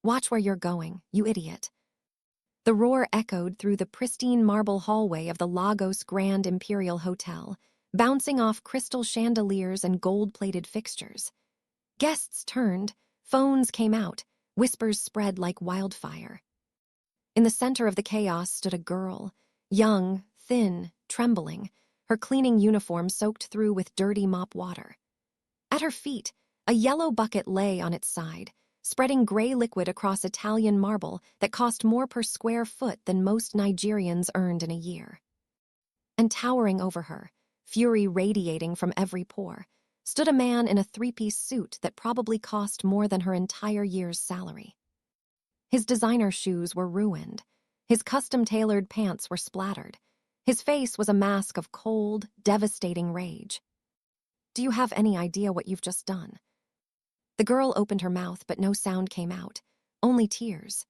Watch where you're going, you idiot." The roar echoed through the pristine marble hallway of the Lagos Grand Imperial Hotel, bouncing off crystal chandeliers and gold-plated fixtures. Guests turned, phones came out, whispers spread like wildfire. In the center of the chaos stood a girl, young, thin, trembling, her cleaning uniform soaked through with dirty mop water. At her feet, a yellow bucket lay on its side, spreading gray liquid across Italian marble that cost more per square foot than most Nigerians earned in a year. And towering over her, fury radiating from every pore, stood a man in a three-piece suit that probably cost more than her entire year's salary. His designer shoes were ruined. His custom-tailored pants were splattered. His face was a mask of cold, devastating rage. "Do you have any idea what you've just done?" The girl opened her mouth, but no sound came out, only tears.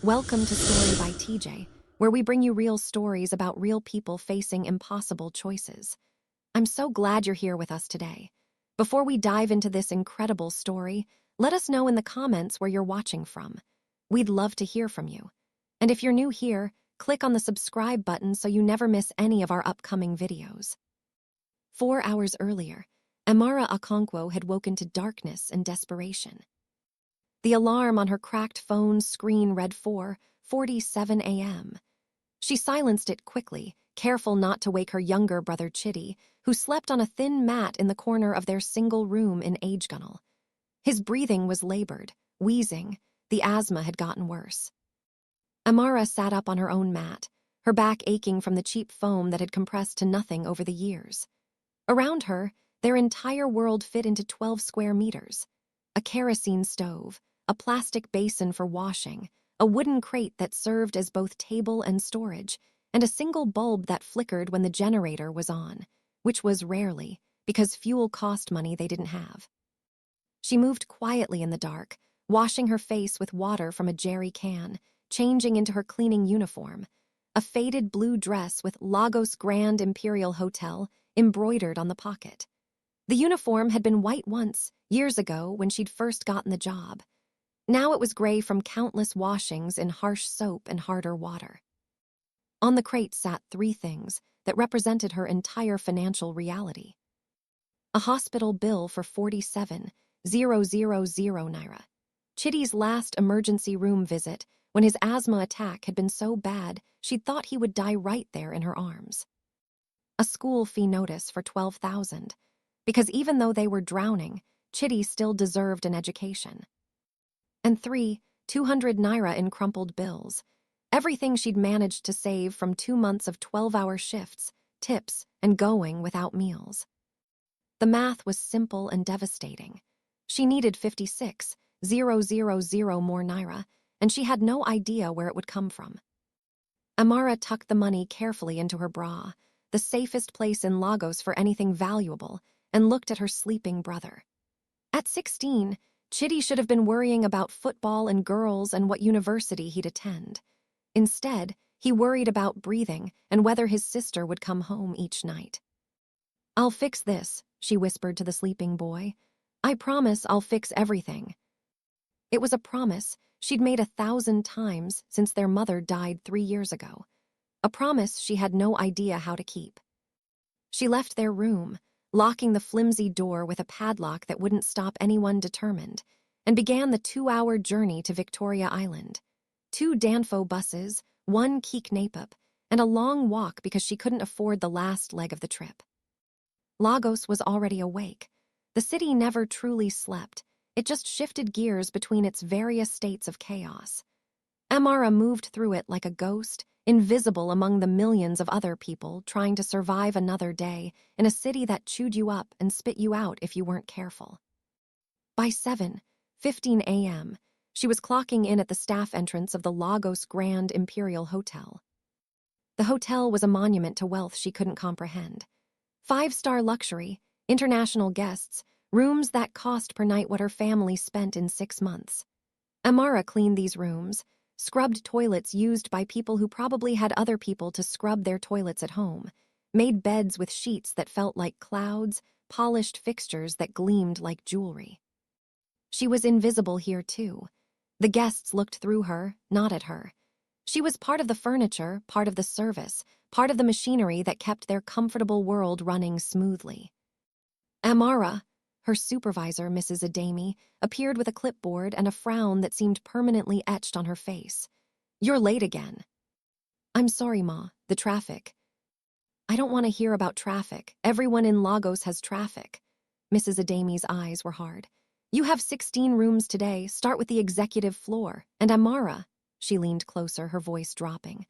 Welcome to Story by TJ, where we bring you real stories about real people facing impossible choices. I'm so glad you're here with us today. Before we dive into this incredible story, let us know in the comments where you're watching from. We'd love to hear from you. And if you're new here, click on the subscribe button so you never miss any of our upcoming videos. 4 hours earlier, Amara Okonkwo had woken to darkness and desperation. The alarm on her cracked phone's screen read 4:47 a.m. She silenced it quickly, careful not to wake her younger brother Chidi, who slept on a thin mat in the corner of their single room in Agegunnel. His breathing was labored, wheezing. The asthma had gotten worse. Amara sat up on her own mat, her back aching from the cheap foam that had compressed to nothing over the years. Around her, their entire world fit into 12 square meters. A kerosene stove, a plastic basin for washing, a wooden crate that served as both table and storage, and a single bulb that flickered when the generator was on, which was rarely, because fuel cost money they didn't have. She moved quietly in the dark, washing her face with water from a jerry can, changing into her cleaning uniform, a faded blue dress with Lagos Grand Imperial Hotel embroidered on the pocket. The uniform had been white once, years ago, when she'd first gotten the job. Now it was gray from countless washings in harsh soap and harder water. On the crate sat 3 things that represented her entire financial reality. A hospital bill for 47,000 Naira. Chidi's last emergency room visit, when his asthma attack had been so bad she'd thought he would die right there in her arms. A school fee notice for 12,000, because even though they were drowning, Chidi still deserved an education. And 200 Naira in crumpled bills, everything she'd managed to save from 2 months of 12-hour shifts, tips, and going without meals. The math was simple and devastating. She needed 56,000 more Naira, and she had no idea where it would come from. Amara tucked the money carefully into her bra, the safest place in Lagos for anything valuable, and looked at her sleeping brother. At 16, Chidi should have been worrying about football and girls and what university he'd attend. Instead, he worried about breathing and whether his sister would come home each night. "I'll fix this," she whispered to the sleeping boy. "I promise I'll fix everything." It was a promise she'd made 1,000 times since their mother died 3 years ago. A promise she had no idea how to keep. She left their room, locking the flimsy door with a padlock that wouldn't stop anyone determined, and began the 2-hour journey to Victoria Island. 2 Danfo buses, 1 Keek Napip, and a long walk because she couldn't afford the last leg of the trip. Lagos was already awake. The city never truly slept. It just shifted gears between its various states of chaos. Amara moved through it like a ghost, invisible among the millions of other people trying to survive another day in a city that chewed you up and spit you out if you weren't careful. By 7:15 a.m., she was clocking in at the staff entrance of the Lagos Grand Imperial Hotel. The hotel was a monument to wealth she couldn't comprehend. 5-star luxury, international guests, rooms that cost per night what her family spent in 6 months. Amara cleaned these rooms, scrubbed toilets used by people who probably had other people to scrub their toilets at home, made beds with sheets that felt like clouds, polished fixtures that gleamed like jewelry. She was invisible here too. The guests looked through her, not at her. She was part of the furniture, part of the service, part of the machinery that kept their comfortable world running smoothly. Amara, her supervisor, Mrs. Adami, appeared with a clipboard and a frown that seemed permanently etched on her face. "You're late again." "I'm sorry, Ma, the traffic." "I don't want to hear about traffic. Everyone in Lagos has traffic." Mrs. Adami's eyes were hard. "You have 16 rooms today. Start with the executive floor. And Amara," she leaned closer, her voice dropping,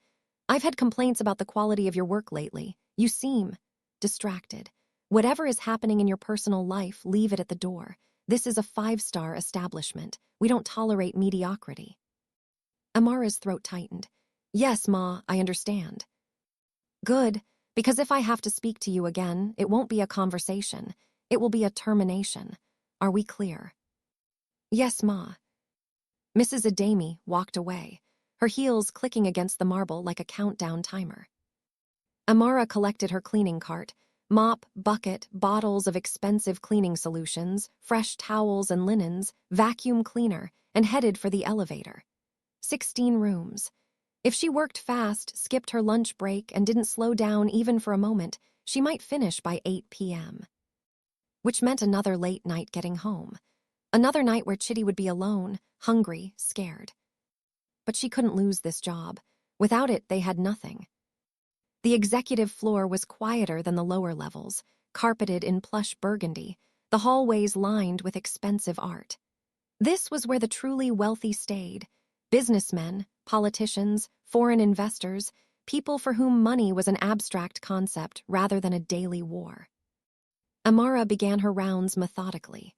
"I've had complaints about the quality of your work lately. You seem distracted. Whatever is happening in your personal life, leave it at the door. This is a 5-star establishment. We don't tolerate mediocrity." Amara's throat tightened. "Yes, Ma, I understand." "Good, because if I have to speak to you again, it won't be a conversation. It will be a termination. Are we clear?" "Yes, Ma." Mrs. Adami walked away, her heels clicking against the marble like a countdown timer. Amara collected her cleaning cart, mop, bucket, bottles of expensive cleaning solutions, fresh towels and linens, vacuum cleaner, and headed for the elevator. 16 rooms. If she worked fast, skipped her lunch break, and didn't slow down even for a moment, she might finish by 8 p.m. Which meant another late night getting home. Another night where Chitty would be alone, hungry, scared. But she couldn't lose this job. Without it, they had nothing. The executive floor was quieter than the lower levels, carpeted in plush burgundy, the hallways lined with expensive art. This was where the truly wealthy stayed. Businessmen, politicians, foreign investors, people for whom money was an abstract concept rather than a daily war. Amara began her rounds methodically.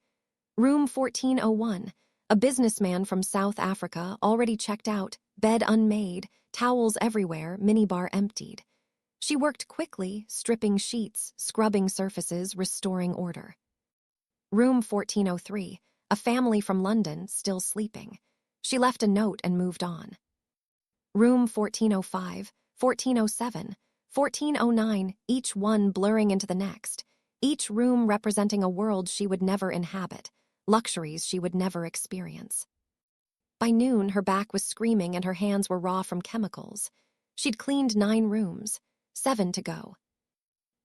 Room 1401, a businessman from South Africa, already checked out, bed unmade, towels everywhere, minibar emptied. She worked quickly, stripping sheets, scrubbing surfaces, restoring order. Room 1403, a family from London, still sleeping. She left a note and moved on. Room 1405, 1407, 1409, each one blurring into the next, each room representing a world she would never inhabit, luxuries she would never experience. By noon, her back was screaming and her hands were raw from chemicals. She'd cleaned 9 rooms, 7 to go.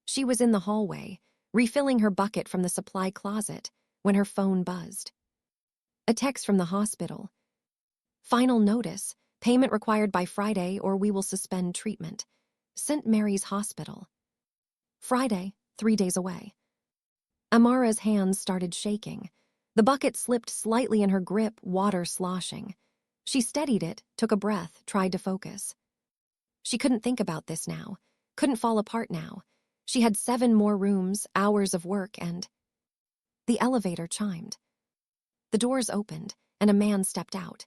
She was in the hallway, refilling her bucket from the supply closet, when her phone buzzed. A text from the hospital. "Final notice. Payment required by Friday or we will suspend treatment. St. Mary's Hospital." Friday, 3 days away. Amara's hands started shaking. The bucket slipped slightly in her grip, water sloshing. She steadied it, took a breath, tried to focus. She couldn't think about this now, couldn't fall apart now. She had 7 more rooms, hours of work, and... The elevator chimed. The doors opened, and a man stepped out.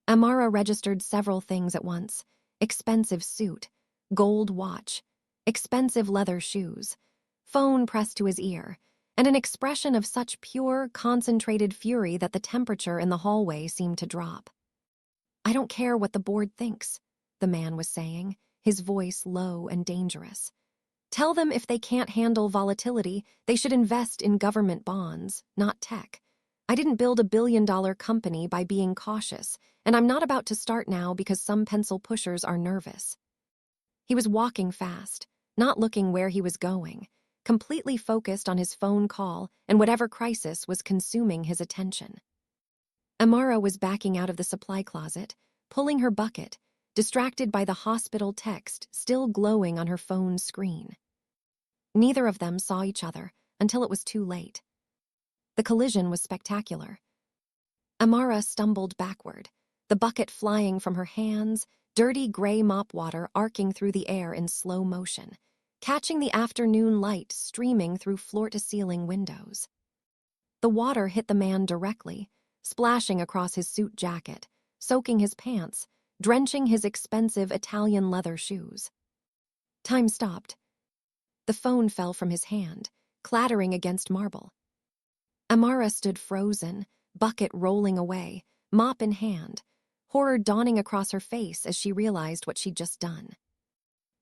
Amara registered several things at once. Expensive suit, gold watch, expensive leather shoes, phone pressed to his ear, and an expression of such pure, concentrated fury that the temperature in the hallway seemed to drop. "I don't care what the board thinks," the man was saying, his voice low and dangerous. "Tell them if they can't handle volatility, they should invest in government bonds, not tech. I didn't build a billion-dollar company by being cautious, and I'm not about to start now because some pencil pushers are nervous." He was walking fast, not looking where he was going, completely focused on his phone call and whatever crisis was consuming his attention. Amara was backing out of the supply closet, pulling her bucket, distracted by the hospital text still glowing on her phone screen. Neither of them saw each other until it was too late. The collision was spectacular. Amara stumbled backward, the bucket flying from her hands, dirty gray mop water arcing through the air in slow motion, catching the afternoon light streaming through floor-to-ceiling windows. The water hit the man directly, splashing across his suit jacket, soaking his pants, drenching his expensive Italian leather shoes. Time stopped. The phone fell from his hand, clattering against marble. Amara stood frozen, bucket rolling away, mop in hand, horror dawning across her face as she realized what she'd just done.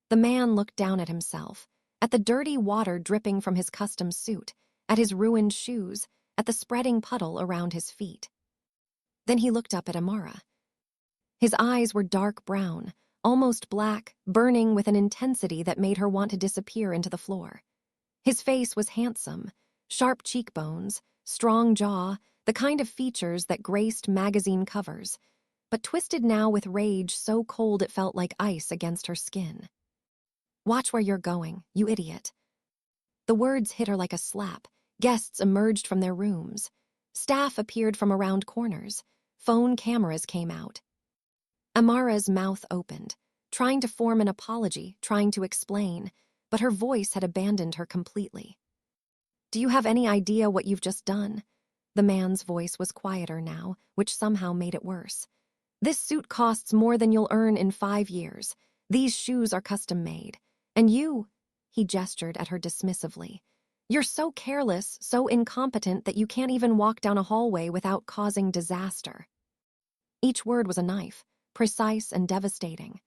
The man looked down at himself, at the dirty water dripping from his custom suit, at his ruined shoes, at the spreading puddle around his feet. Then he looked up at Amara. His eyes were dark brown, almost black, burning with an intensity that made her want to disappear into the floor. His face was handsome, sharp cheekbones, strong jaw, the kind of features that graced magazine covers, but twisted now with rage so cold it felt like ice against her skin. "Watch where you're going, you idiot." The words hit her like a slap. Guests emerged from their rooms. Staff appeared from around corners. Phone cameras came out. Amara's mouth opened, trying to form an apology, trying to explain, but her voice had abandoned her completely. "Do you have any idea what you've just done?" The man's voice was quieter now, which somehow made it worse. "This suit costs more than you'll earn in 5 years. These shoes are custom made. And you," he gestured at her dismissively, "you're so careless, so incompetent that you can't even walk down a hallway without causing disaster." Each word was a knife, precise and devastating.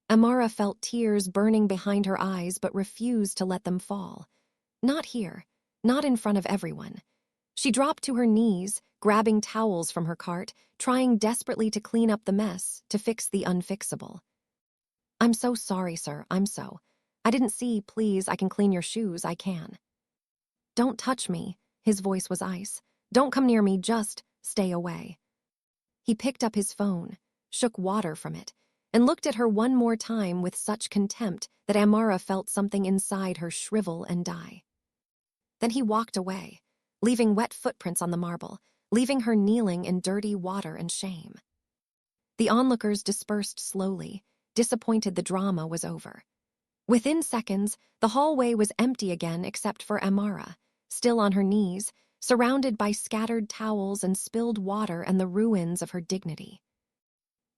Amara felt tears burning behind her eyes but refused to let them fall. Not here, not in front of everyone. She dropped to her knees, grabbing towels from her cart, trying desperately to clean up the mess, to fix the unfixable. "I'm so sorry, sir, I didn't see, please, I can clean your shoes, I can." "Don't touch me," his voice was ice. "Don't come near me, just stay away." He picked up his phone, shook water from it, and looked at her one more time with such contempt that Amara felt something inside her shrivel and die. Then he walked away, leaving wet footprints on the marble, leaving her kneeling in dirty water and shame. The onlookers dispersed slowly, disappointed the drama was over. Within seconds, the hallway was empty again except for Amara, still on her knees, surrounded by scattered towels and spilled water and the ruins of her dignity.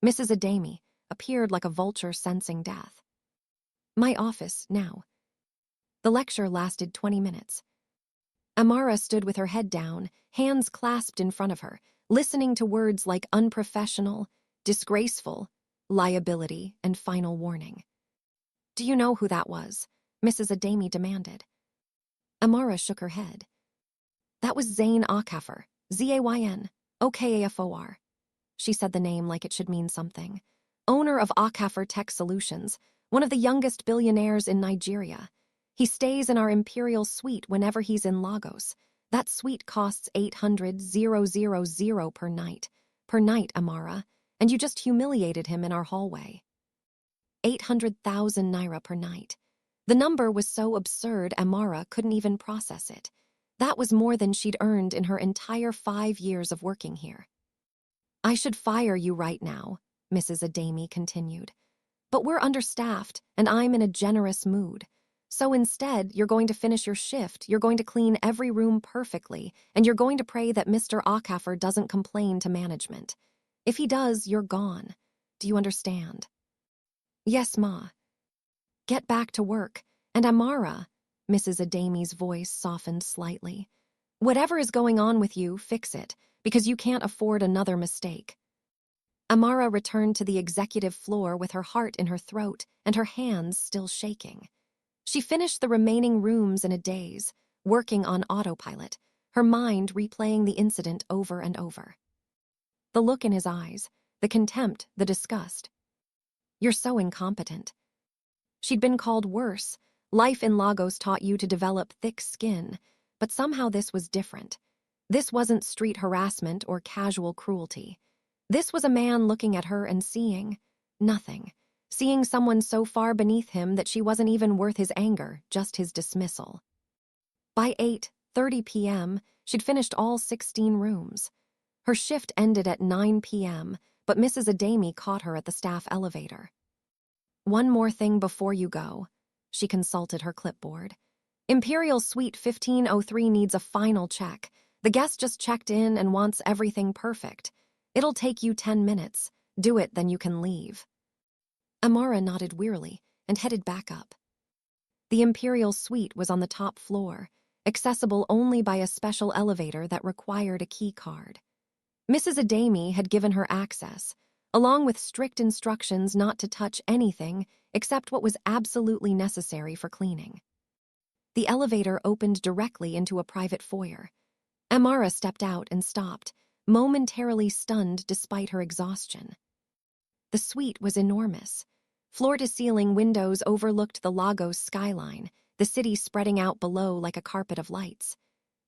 Mrs. Adami appeared like a vulture sensing death. "My office, now." The lecture lasted 20 minutes. Amara stood with her head down, hands clasped in front of her, listening to words like unprofessional, disgraceful, liability, and final warning. "Do you know who that was?" Mrs. Adami demanded. Amara shook her head. "That was Zayn Okafor, Zayn Okafor." She said the name like it should mean something. "Owner of Okafor Tech Solutions, one of the youngest billionaires in Nigeria. He stays in our imperial suite whenever he's in Lagos. That suite costs 800,000 per night. Per night, Amara, and you just humiliated him in our hallway." 800,000 Naira per night. The number was so absurd Amara couldn't even process it. That was more than she'd earned in her entire 5 years of working here. "I should fire you right now," Mrs. Adami continued. "But we're understaffed, and I'm in a generous mood. So instead, you're going to finish your shift, you're going to clean every room perfectly, and you're going to pray that Mr. Okafor doesn't complain to management. If he does, you're gone. Do you understand?" "Yes, Ma." "Get back to work. And Amara," Mrs. Adami's voice softened slightly, "whatever is going on with you, fix it, because you can't afford another mistake." Amara returned to the executive floor with her heart in her throat and her hands still shaking. She finished the remaining rooms in a daze, working on autopilot, her mind replaying the incident over and over. The look in his eyes, the contempt, the disgust. "You're so incompetent." She'd been called worse. Life in Lagos taught you to develop thick skin, but somehow this was different. This wasn't street harassment or casual cruelty. This was a man looking at her and seeing nothing, seeing someone so far beneath him that she wasn't even worth his anger, just his dismissal. By 8:30 p.m., she'd finished all 16 rooms. Her shift ended at 9 p.m., but Mrs. Adami caught her at the staff elevator. "One more thing before you go." She consulted her clipboard. "Imperial Suite 1503 needs a final check. The guest just checked in and wants everything perfect. It'll take you 10 minutes. Do it, then you can leave." Amara nodded wearily and headed back up. The Imperial Suite was on the top floor, accessible only by a special elevator that required a key card. Mrs. Adami had given her access, along with strict instructions not to touch anything except what was absolutely necessary for cleaning. The elevator opened directly into a private foyer. Amara stepped out and stopped, momentarily stunned despite her exhaustion. The suite was enormous. Floor-to-ceiling windows overlooked the Lagos skyline, the city spreading out below like a carpet of lights.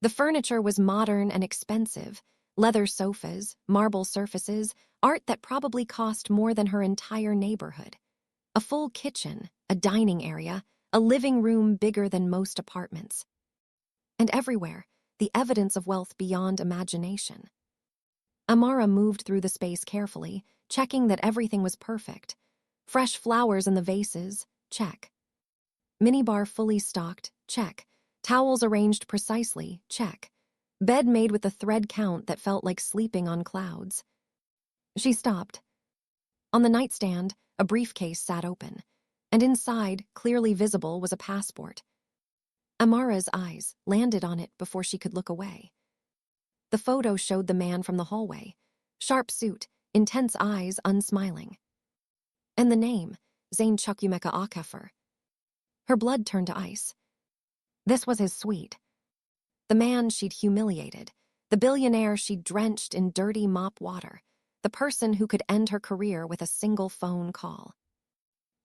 The furniture was modern and expensive: leather sofas, marble surfaces, art that probably cost more than her entire neighborhood. A full kitchen, a dining area, a living room bigger than most apartments. And everywhere, the evidence of wealth beyond imagination. Amara moved through the space carefully, checking that everything was perfect. Fresh flowers in the vases, check. Minibar fully stocked, check. Towels arranged precisely, check. Bed made with a thread count that felt like sleeping on clouds. She stopped. On the nightstand, a briefcase sat open, and inside, clearly visible, was a passport. Amara's eyes landed on it before she could look away. The photo showed the man from the hallway. Sharp suit, intense eyes, unsmiling. And the name, Zayn Okafor. Her blood turned to ice. This was his suite. The man she'd humiliated, the billionaire she'd drenched in dirty mop water, the person who could end her career with a single phone call.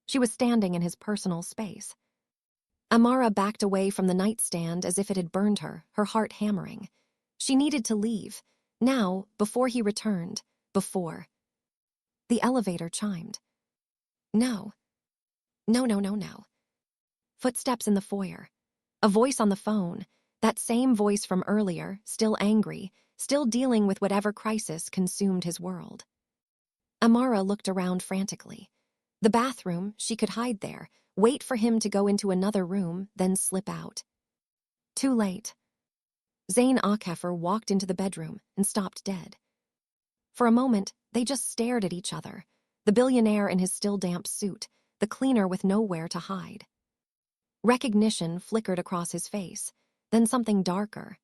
She was standing in his personal space. Amara backed away from the nightstand as if it had burned her, her heart hammering. She needed to leave, now, before he returned, before. The elevator chimed. No. No. Footsteps in the foyer. A voice on the phone, that same voice from earlier, still angry, still dealing with whatever crisis consumed his world. Amara looked around frantically. The bathroom, she could hide there, wait for him to go into another room, then slip out. Too late. Zayn Okafor walked into the bedroom and stopped dead. For a moment, they just stared at each other, the billionaire in his still damp suit, the cleaner with nowhere to hide. Recognition flickered across his face, then something darker.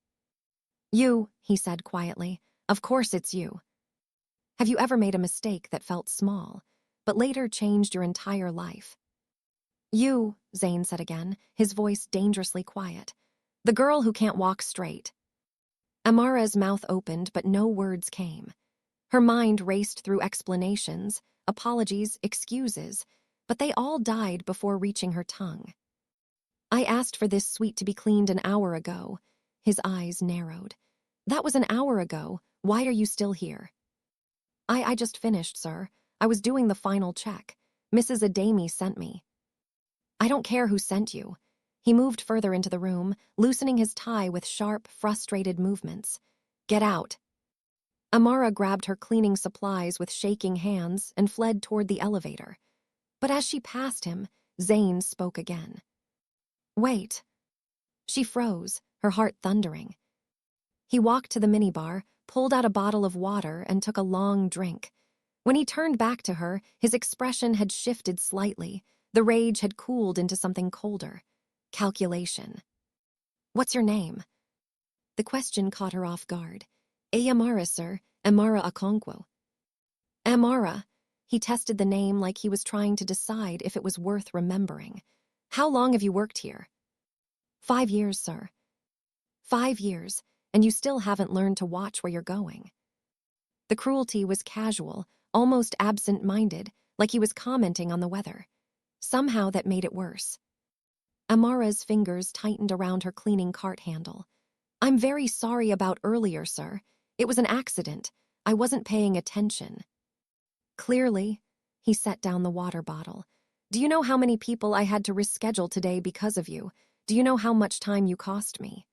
You, he said quietly, of course it's you. Have you ever made a mistake that felt small, but later changed your entire life? You, Zayn said again, his voice dangerously quiet. The girl who can't walk straight. Amara's mouth opened, but no words came. Her mind raced through explanations, apologies, excuses, but they all died before reaching her tongue. I asked for this suite to be cleaned an hour ago. His eyes narrowed. That was an hour ago. Why are you still here? I just finished, sir. I was doing the final check. Mrs. Adami sent me. I don't care who sent you. He moved further into the room, loosening his tie with sharp, frustrated movements. Get out. Amara grabbed her cleaning supplies with shaking hands and fled toward the elevator. But as she passed him, Zayn spoke again. Wait. She froze, her heart thundering. He walked to the minibar, pulled out a bottle of water, and took a long drink. When he turned back to her, his expression had shifted slightly. The rage had cooled into something colder. Calculation. What's your name? The question caught her off guard. Amara, sir. Amara Okonkwo. Amara. He tested the name like he was trying to decide if it was worth remembering. How long have you worked here? 5 years, sir. 5 years, and you still haven't learned to watch where you're going. The cruelty was casual, almost absent-minded, like he was commenting on the weather. Somehow that made it worse. Amara's fingers tightened around her cleaning cart handle. I'm very sorry about earlier, sir. It was an accident. I wasn't paying attention. Clearly, he set down the water bottle. Do you know how many people I had to reschedule today because of you? Do you know how much time you cost me?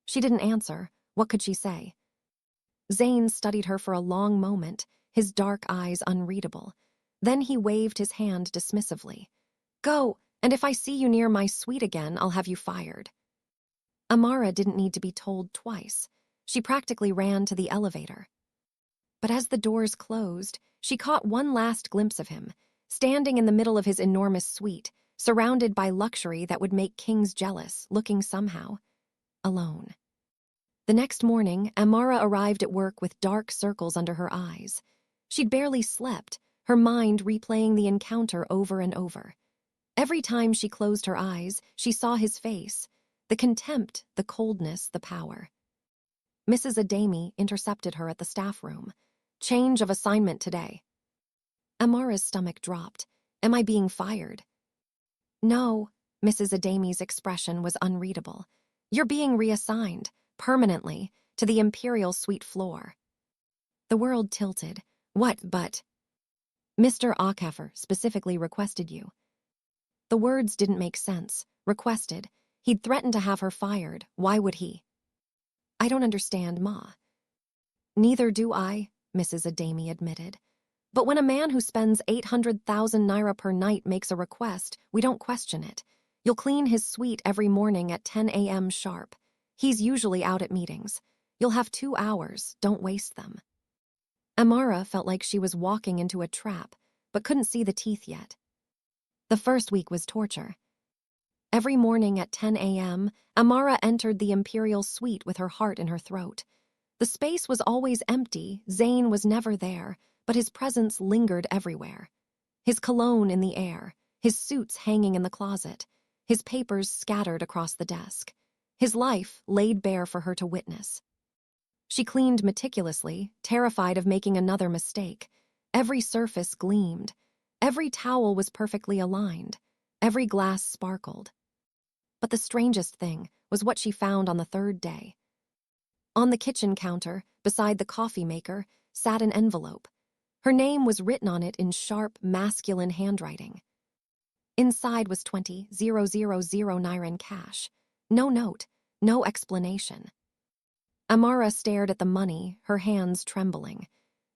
She didn't answer. What could she say? Zayn studied her for a long moment, his dark eyes unreadable. Then he waved his hand dismissively. Go, and if I see you near my suite again, I'll have you fired. Amara didn't need to be told twice. She practically ran to the elevator. But as the doors closed, she caught one last glimpse of him, standing in the middle of his enormous suite, surrounded by luxury that would make kings jealous, looking somehow alone. The next morning, Amara arrived at work with dark circles under her eyes. She'd barely slept, her mind replaying the encounter over and over. Every time she closed her eyes, she saw his face, the contempt, the coldness, the power. Mrs. Adami intercepted her at the staff room. "Change of assignment today." Amara's stomach dropped. "Am I being fired?" "No," Mrs. Adami's expression was unreadable. "You're being reassigned, permanently, to the Imperial Suite floor." The world tilted. "What, but—" "Mr. Okafor specifically requested you." The words didn't make sense. Requested. He'd threatened to have her fired. Why would he? "I don't understand, Ma." "Neither do I," Mrs. Adami admitted. "But when a man who spends 800,000 Naira per night makes a request, we don't question it. You'll clean his suite every morning at 10 a.m. sharp. He's usually out at meetings. You'll have 2 hours. Don't waste them." Amara felt like she was walking into a trap, but couldn't see the teeth yet. The first week was torture. Every morning at 10 a.m., Amara entered the Imperial Suite with her heart in her throat. The space was always empty, Zayn was never there, but his presence lingered everywhere. His cologne in the air, his suits hanging in the closet, his papers scattered across the desk. His life laid bare for her to witness. She cleaned meticulously, terrified of making another mistake. Every surface gleamed. Every towel was perfectly aligned. Every glass sparkled. But the strangest thing was what she found on the third day. On the kitchen counter, beside the coffee maker, sat an envelope. Her name was written on it in sharp, masculine handwriting. Inside was 20,000 Naira in cash. No note, no explanation. Amara stared at the money, her hands trembling.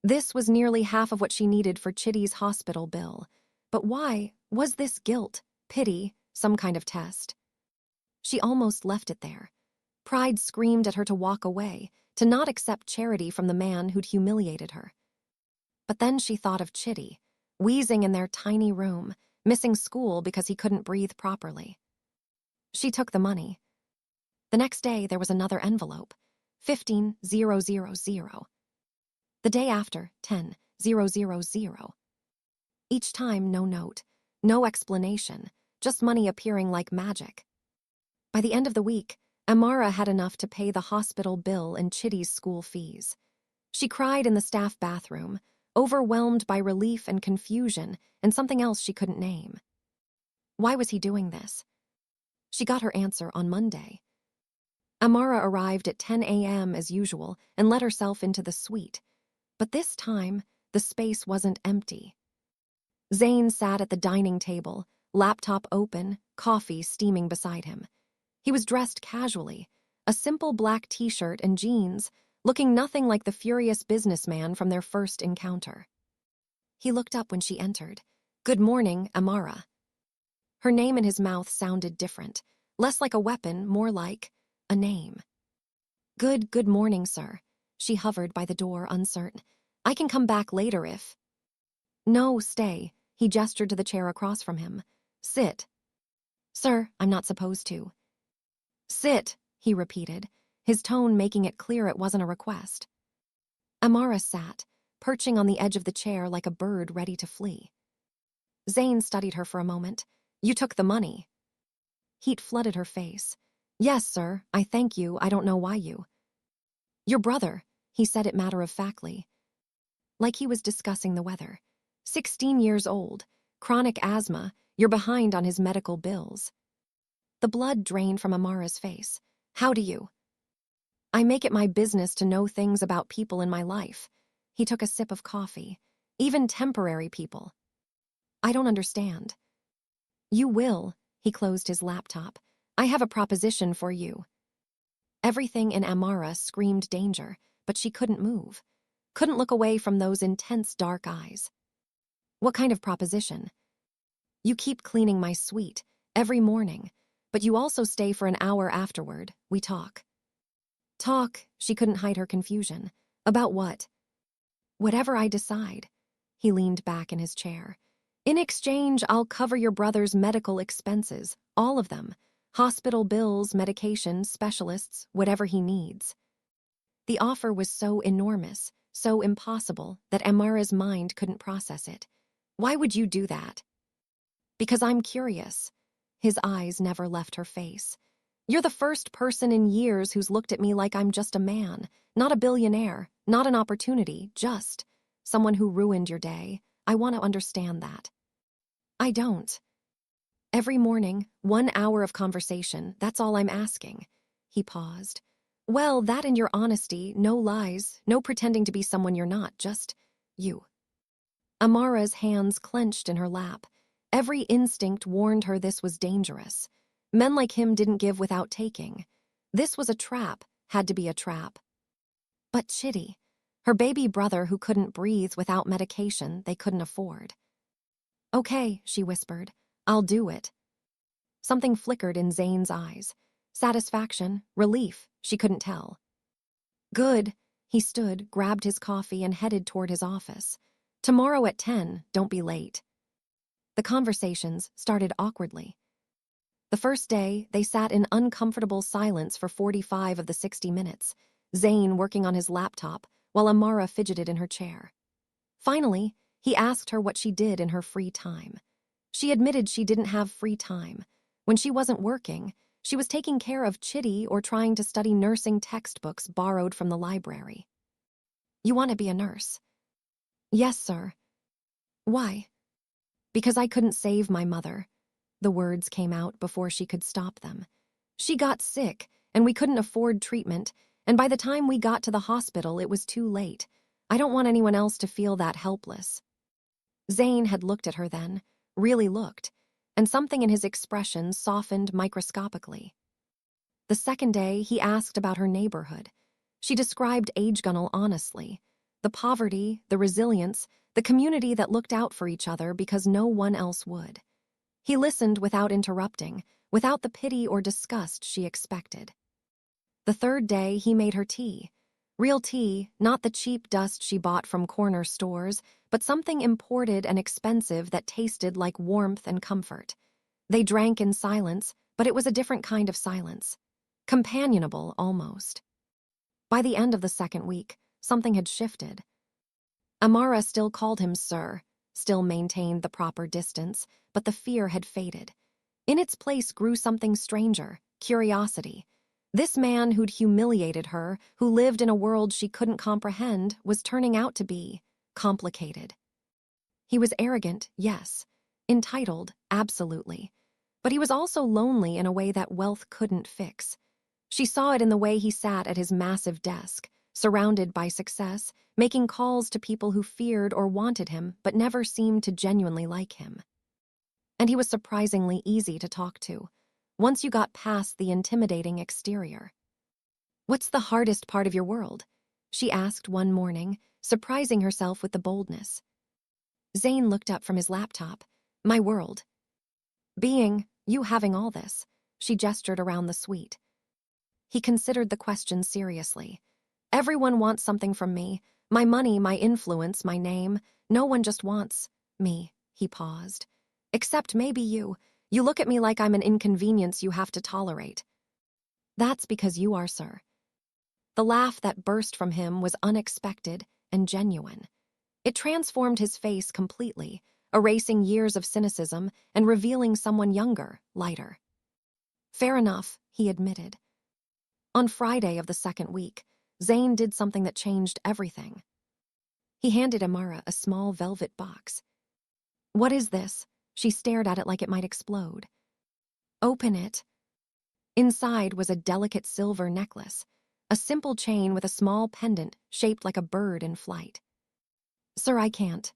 This was nearly half of what she needed for Chitty's hospital bill. But why? Was this guilt, pity, some kind of test? She almost left it there. Pride screamed at her to walk away, to not accept charity from the man who'd humiliated her. But then she thought of Chitty, wheezing in their tiny room, missing school because he couldn't breathe properly. She took the money. The next day there was another envelope, 15,000. The day after, 10,000. Each time, no note, no explanation, just money appearing like magic. By the end of the week, Amara had enough to pay the hospital bill and Chitty's school fees. She cried in the staff bathroom, overwhelmed by relief and confusion and something else she couldn't name. Why was he doing this? She got her answer on Monday. Amara arrived at 10 a.m. as usual and let herself into the suite. But this time, the space wasn't empty. Zayn sat at the dining table, laptop open, coffee steaming beside him. He was dressed casually, a simple black t-shirt and jeans, looking nothing like the furious businessman from their first encounter. He looked up when she entered. "Good morning, Amara." Her name in his mouth sounded different, less like a weapon, more like a name. Good morning, sir." She hovered by the door, uncertain. "I can come back later if—" "No, stay." He gestured to the chair across from him. "Sit." "Sir, I'm not supposed to." "Sit," he repeated, his tone making it clear it wasn't a request. Amara sat, perching on the edge of the chair like a bird ready to flee. Zayn studied her for a moment. "You took the money." Heat flooded her face. "Yes, sir, I thank you. I don't know why you—" "Your brother," he said it matter-of-factly, like he was discussing the weather. 16 years old, chronic asthma, you're behind on his medical bills. The blood drained from Amara's face. "How do you—" "I make it my business to know things about people in my life." He took a sip of coffee. "Even temporary people." "I don't understand." "You will." He closed his laptop. "I have a proposition for you." Everything in Amara screamed danger, but she couldn't move. Couldn't look away from those intense dark eyes. "What kind of proposition?" "You keep cleaning my suite, every morning, but you also stay for an hour afterward. We talk." "Talk?" She couldn't hide her confusion. "About what?" "Whatever I decide." He leaned back in his chair. "In exchange, I'll cover your brother's medical expenses, all of them. Hospital bills, medications, specialists, whatever he needs." The offer was so enormous, so impossible, that Amara's mind couldn't process it. "Why would you do that?" "Because I'm curious." His eyes never left her face. You're the first person in years who's looked at me like I'm just a man, not a billionaire, not an opportunity, just someone who ruined your day. I want to understand that. I don't. Every morning, 1 hour of conversation, that's all I'm asking. He paused. Well, that and your honesty, no lies, no pretending to be someone you're not, just you. Amara's hands clenched in her lap. Every instinct warned her this was dangerous. Men like him didn't give without taking. This was a trap, had to be a trap. But Chitty, her baby brother who couldn't breathe without medication they couldn't afford. Okay, she whispered. I'll do it. Something flickered in Zayn's eyes. Satisfaction, relief, she couldn't tell. Good. He stood, grabbed his coffee, and headed toward his office. Tomorrow at 10, don't be late. The conversations started awkwardly. The first day, they sat in uncomfortable silence for 45 of the 60 minutes, Zayn working on his laptop while Amara fidgeted in her chair. Finally, he asked her what she did in her free time. She admitted she didn't have free time. When she wasn't working, she was taking care of Chitty or trying to study nursing textbooks borrowed from the library. You want to be a nurse? Yes, sir. Why? Because I couldn't save my mother. The words came out before she could stop them. She got sick, and we couldn't afford treatment, and by the time we got to the hospital, it was too late. I don't want anyone else to feel that helpless. Zayn had looked at her then, really looked, and something in his expression softened microscopically. The second day, he asked about her neighborhood. She described Agegunnel honestly. The poverty, the resilience, the community that looked out for each other because no one else would. He listened without interrupting, without the pity or disgust she expected. The third day, he made her tea. Real tea, not the cheap dust she bought from corner stores, but something imported and expensive that tasted like warmth and comfort. They drank in silence, but it was a different kind of silence. Companionable, almost. By the end of the second week, something had shifted. Amara still called him sir, still maintained the proper distance, but the fear had faded. In its place grew something stranger, curiosity. This man who'd humiliated her, who lived in a world she couldn't comprehend, was turning out to be complicated. He was arrogant, yes. Entitled, absolutely. But he was also lonely in a way that wealth couldn't fix. She saw it in the way he sat at his massive desk, surrounded by success, making calls to people who feared or wanted him but never seemed to genuinely like him. And he was surprisingly easy to talk to, once you got past the intimidating exterior. What's the hardest part of your world? She asked one morning, surprising herself with the boldness. Zayn looked up from his laptop. My world. Being, you having all this. She gestured around the suite. He considered the question seriously. Everyone wants something from me. My money, my influence, my name. No one just wants me. He paused. Except maybe you. You look at me like I'm an inconvenience you have to tolerate. That's because you are, sir. The laugh that burst from him was unexpected and genuine. It transformed his face completely, erasing years of cynicism and revealing someone younger, lighter. Fair enough, he admitted. On Friday of the second week, Zayn did something that changed everything. He handed Amara a small velvet box. What is this? She stared at it like it might explode. Open it. Inside was a delicate silver necklace, a simple chain with a small pendant shaped like a bird in flight. Sir, I can't.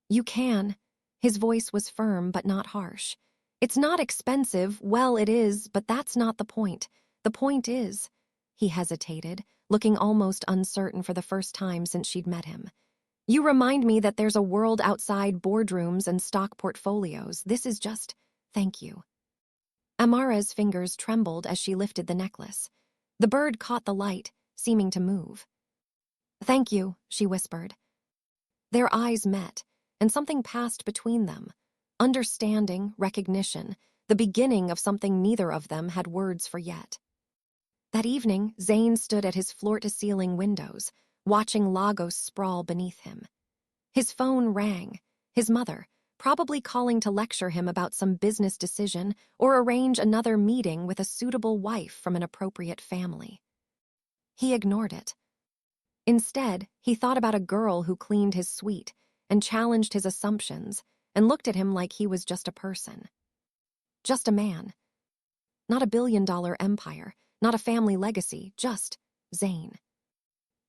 You can. His voice was firm but not harsh. It's not expensive, well it is, but that's not the point. The point is, he hesitated, looking almost uncertain for the first time since she'd met him. You remind me that there's a world outside boardrooms and stock portfolios. This is just, thank you. Amara's fingers trembled as she lifted the necklace. The bird caught the light, seeming to move. Thank you, she whispered. Their eyes met, and something passed between them. Understanding, recognition, the beginning of something neither of them had words for yet. That evening, Zayn stood at his floor-to-ceiling windows, watching Lagos sprawl beneath him. His phone rang. His mother, probably calling to lecture him about some business decision or arrange another meeting with a suitable wife from an appropriate family. He ignored it. Instead, he thought about a girl who cleaned his suite and challenged his assumptions and looked at him like he was just a person. Just a man. Not a billion-dollar empire, not a family legacy, just Zayn.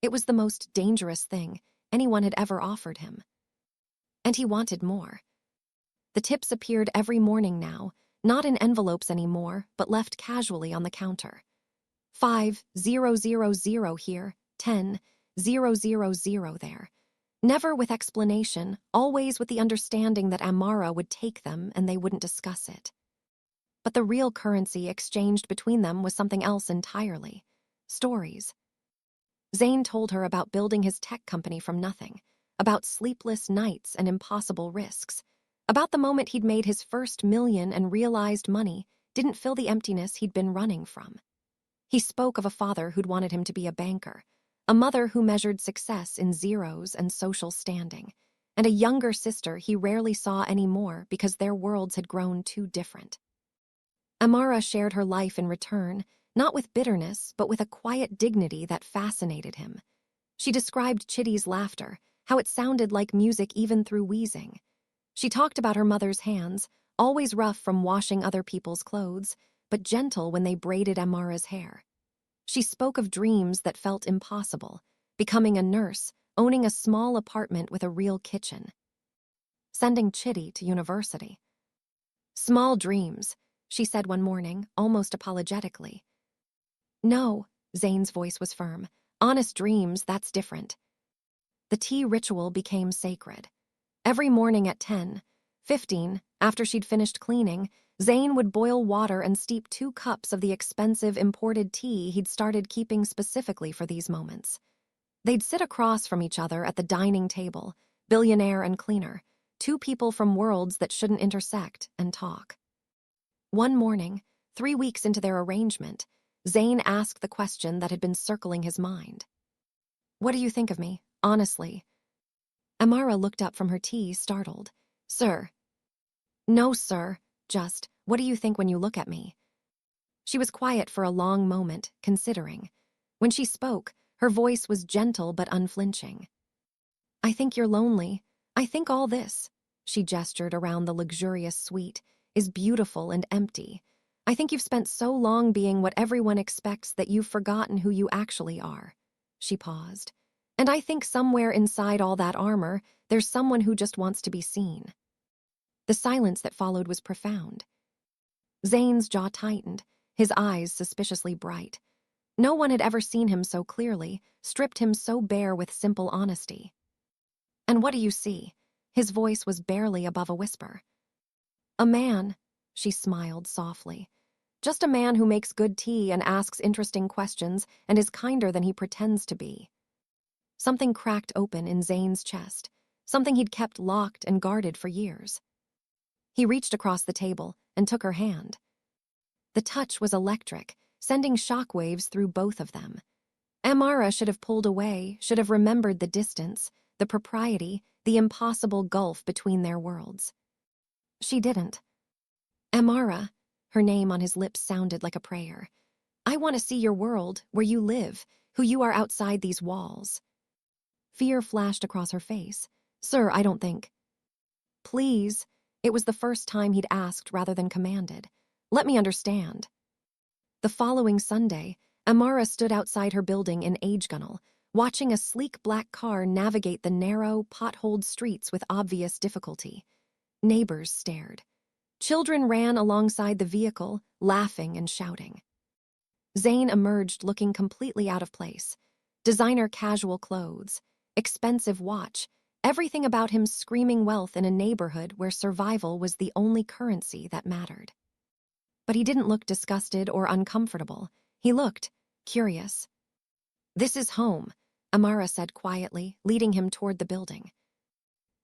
It was the most dangerous thing anyone had ever offered him. And he wanted more. The tips appeared every morning now, not in envelopes anymore, but left casually on the counter. 5,000 here, 10,000 there. Never with explanation, always with the understanding that Amara would take them and they wouldn't discuss it. But the real currency exchanged between them was something else entirely. Stories. Zayn told her about building his tech company from nothing, about sleepless nights and impossible risks, about the moment he'd made his first million and realized money didn't fill the emptiness he'd been running from. He spoke of a father who'd wanted him to be a banker, a mother who measured success in zeros and social standing, and a younger sister he rarely saw anymore because their worlds had grown too different. Amara shared her life in return, not with bitterness, but with a quiet dignity that fascinated him. She described Chitty's laughter, how it sounded like music even through wheezing. She talked about her mother's hands, always rough from washing other people's clothes, but gentle when they braided Amara's hair. She spoke of dreams that felt impossible, becoming a nurse, owning a small apartment with a real kitchen. Sending Chitty to university. Small dreams, she said one morning, almost apologetically. No, Zayn's voice was firm. Honest dreams, that's different. The tea ritual became sacred. Every morning at 10:15, after she'd finished cleaning, Zayn would boil water and steep 2 cups of the expensive imported tea he'd started keeping specifically for these moments. They'd sit across from each other at the dining table, billionaire and cleaner, 2 people from worlds that shouldn't intersect, and talk. One morning, 3 weeks into their arrangement, Zayn asked the question that had been circling his mind. What do you think of me, honestly? Amara looked up from her tea, startled. Sir. No, sir. Just, what do you think when you look at me? She was quiet for a long moment, considering. When she spoke, her voice was gentle but unflinching. I think you're lonely. I think all this, she gestured around the luxurious suite, is beautiful and empty. I think you've spent so long being what everyone expects that you've forgotten who you actually are. She paused. And I think somewhere inside all that armor, there's someone who just wants to be seen. The silence that followed was profound. Zayn's jaw tightened, his eyes suspiciously bright. No one had ever seen him so clearly, stripped him so bare with simple honesty. And what do you see? His voice was barely above a whisper. A man, she smiled softly. Just a man who makes good tea and asks interesting questions and is kinder than he pretends to be. Something cracked open in Zayn's chest, something he'd kept locked and guarded for years. He reached across the table and took her hand. The touch was electric, sending shockwaves through both of them. Amara should have pulled away, should have remembered the distance, the propriety, the impossible gulf between their worlds. She didn't. Amara, her name on his lips sounded like a prayer. I want to see your world, where you live, who you are outside these walls. Fear flashed across her face. Sir, I don't think. Please. It was the first time he'd asked rather than commanded. Let me understand. The following Sunday, Amara stood outside her building in Agegunnel, watching a sleek black car navigate the narrow, potholed streets with obvious difficulty. Neighbors stared. Children ran alongside the vehicle, laughing and shouting. Zayn emerged looking completely out of place. Designer casual clothes, expensive watch, everything about him screaming wealth in a neighborhood where survival was the only currency that mattered. But he didn't look disgusted or uncomfortable. He looked curious. This is home, Amara said quietly, leading him toward the building.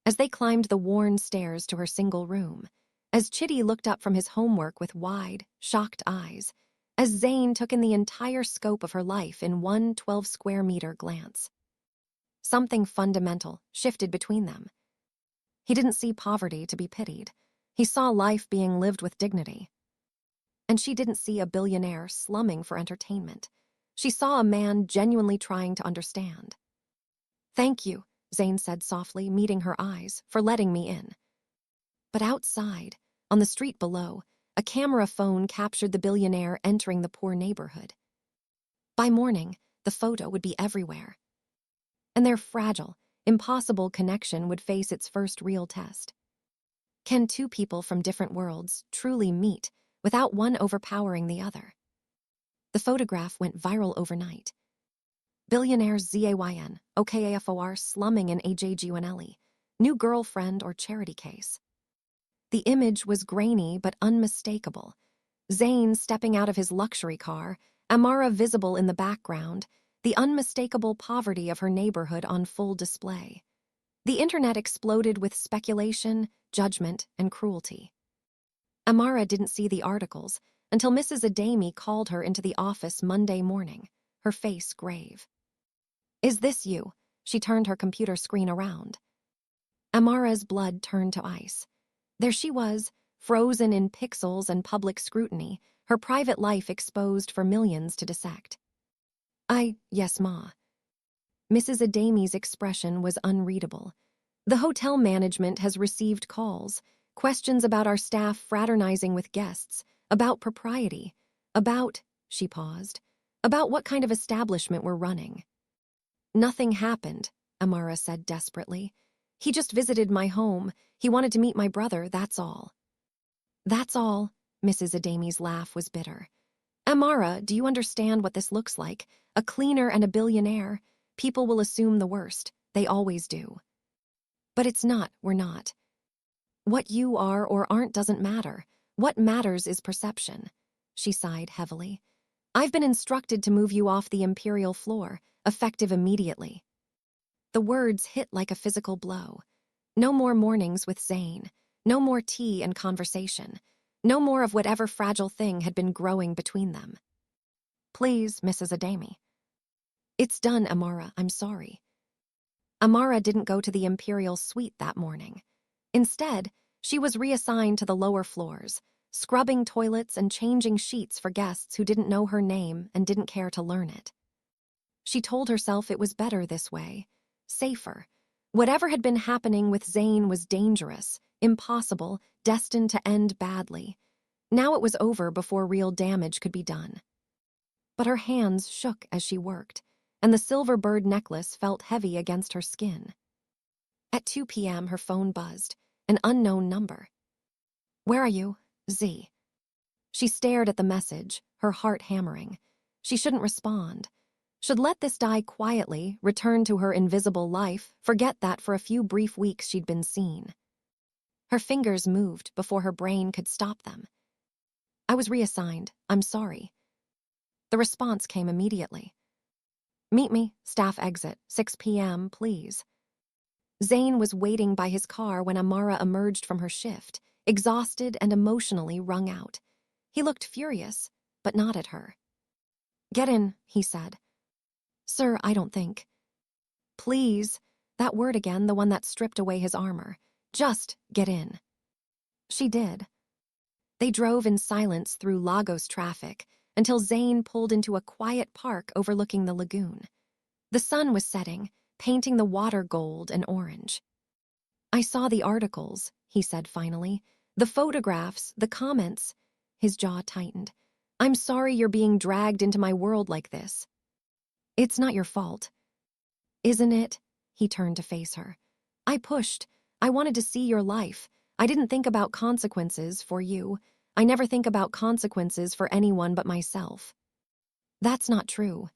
As they climbed the worn stairs to her single room, as Chitty looked up from his homework with wide, shocked eyes, as Zayn took in the entire scope of her life in one 12-square-meter glance. Something fundamental shifted between them. He didn't see poverty to be pitied. He saw life being lived with dignity. And she didn't see a billionaire slumming for entertainment. She saw a man genuinely trying to understand. "Thank you," Zayn said softly, meeting her eyes, "for letting me in." But outside, on the street below, a camera phone captured the billionaire entering the poor neighborhood. By morning, the photo would be everywhere. And their fragile, impossible connection would face its first real test. Can two people from different worlds truly meet without one overpowering the other? The photograph went viral overnight. Billionaire Zayn Okafor slumming in AJGUNLE, new girlfriend or charity case. The image was grainy but unmistakable. Zayn stepping out of his luxury car, Amara visible in the background, the unmistakable poverty of her neighborhood on full display. The internet exploded with speculation, judgment, and cruelty. Amara didn't see the articles until Mrs. Adami called her into the office Monday morning, her face grave. "Is this you?" She turned her computer screen around. Amara's blood turned to ice. There she was, frozen in pixels and public scrutiny, her private life exposed for millions to dissect. Yes, Ma." Mrs. Adami's expression was unreadable. "The hotel management has received calls, questions about our staff fraternizing with guests, about propriety, about," she paused, "about what kind of establishment we're running." "Nothing happened," Amara said desperately. "He just visited my home. He wanted to meet my brother, that's all." "That's all?" Mrs. Adami's laugh was bitter. "Amara, do you understand what this looks like? A cleaner and a billionaire. People will assume the worst. They always do. But it's not, we're not. What you are or aren't doesn't matter. What matters is perception." She sighed heavily. "I've been instructed to move you off the imperial floor, effective immediately." The words hit like a physical blow. No more mornings with Zayn. No more tea and conversation. No more of whatever fragile thing had been growing between them. "Please, Mrs. Adami." "It's done, Amara, I'm sorry." Amara didn't go to the imperial suite that morning. Instead, she was reassigned to the lower floors, scrubbing toilets and changing sheets for guests who didn't know her name and didn't care to learn it. She told herself it was better this way, safer. Whatever had been happening with Zayn was dangerous, impossible, destined to end badly. Now it was over before real damage could be done. But her hands shook as she worked, and the silver bird necklace felt heavy against her skin. At 2 p.m., her phone buzzed, an unknown number. "Where are you, Z?" She stared at the message, her heart hammering. She shouldn't respond. Should let this die quietly, return to her invisible life, forget that for a few brief weeks she'd been seen. Her fingers moved before her brain could stop them. "I was reassigned. I'm sorry." The response came immediately. "Meet me, staff exit, 6 p.m., please." Zayn was waiting by his car when Amara emerged from her shift, exhausted and emotionally wrung out. He looked furious, but not at her. "Get in," he said. "Sir, I don't think." "Please," that word again, the one that stripped away his armor. "Just get in." She did. They drove in silence through Lagos traffic until Zayn pulled into a quiet park overlooking the lagoon. The sun was setting, painting the water gold and orange. "I saw the articles," he said finally. "The photographs, the comments." His jaw tightened. "I'm sorry you're being dragged into my world like this." "It's not your fault." "Isn't it?" He turned to face her. "I pushed. I wanted to see your life. I didn't think about consequences for you. I never think about consequences for anyone but myself." "That's not true."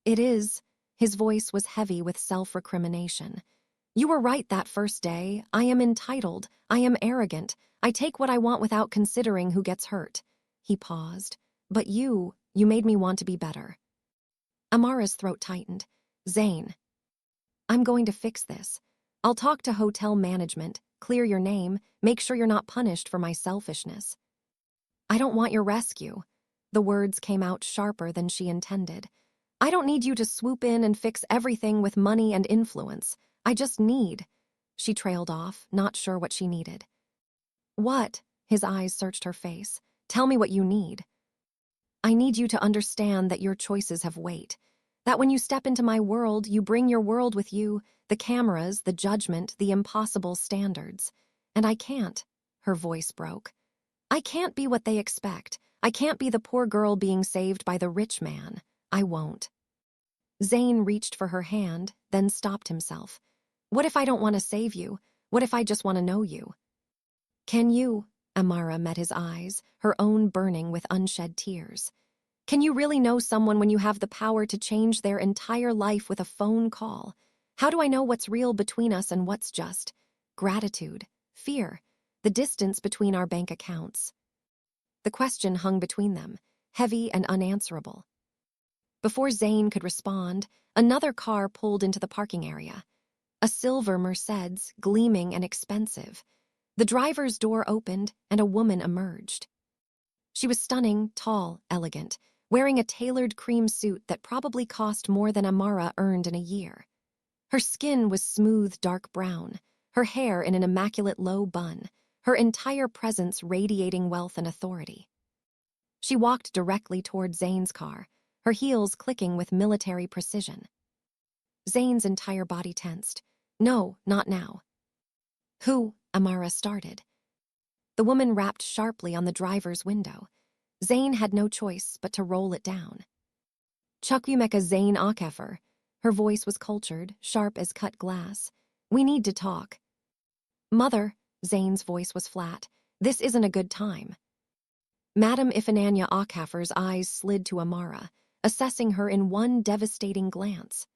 "It is." His voice was heavy with self-recrimination. "You were right that first day. I am entitled. I am arrogant. I take what I want without considering who gets hurt." He paused. "But you made me want to be better." Amara's throat tightened. "Zayn, I'm going to fix this. I'll talk to hotel management, clear your name, make sure you're not punished for my selfishness." "I don't want your rescue." The words came out sharper than she intended. "I don't need you to swoop in and fix everything with money and influence. I just need..." She trailed off, not sure what she needed. What? His eyes searched her face. Tell me what you need. I need you to understand that your choices have weight. That when you step into my world, you bring your world with you, the cameras, the judgment, the impossible standards. And I can't. Her voice broke. I can't be what they expect. I can't be the poor girl being saved by the rich man. I won't. Zayn reached for her hand, then stopped himself. What if I don't want to save you? What if I just want to know you? Can you? Amara met his eyes, her own burning with unshed tears. Can you really know someone when you have the power to change their entire life with a phone call? How do I know what's real between us and what's just gratitude, fear, the distance between our bank accounts? The question hung between them, heavy and unanswerable. Before Zayn could respond, another car pulled into the parking area. A silver Mercedes, gleaming and expensive. The driver's door opened and a woman emerged. She was stunning, tall, elegant, wearing a tailored cream suit that probably cost more than Amara earned in a year. Her skin was smooth dark brown, her hair in an immaculate low bun, her entire presence radiating wealth and authority. She walked directly toward Zayn's car, her heels clicking with military precision. Zayn's entire body tensed. No, not now. Who? Amara started. The woman rapped sharply on the driver's window. Zayn had no choice but to roll it down. Chukwumeka Zayn Okafor. Her voice was cultured, sharp as cut glass. We need to talk. Mother, Zayn's voice was flat. This isn't a good time. Madam Ifananya Okafor's eyes slid to Amara, assessing her in one devastating glance.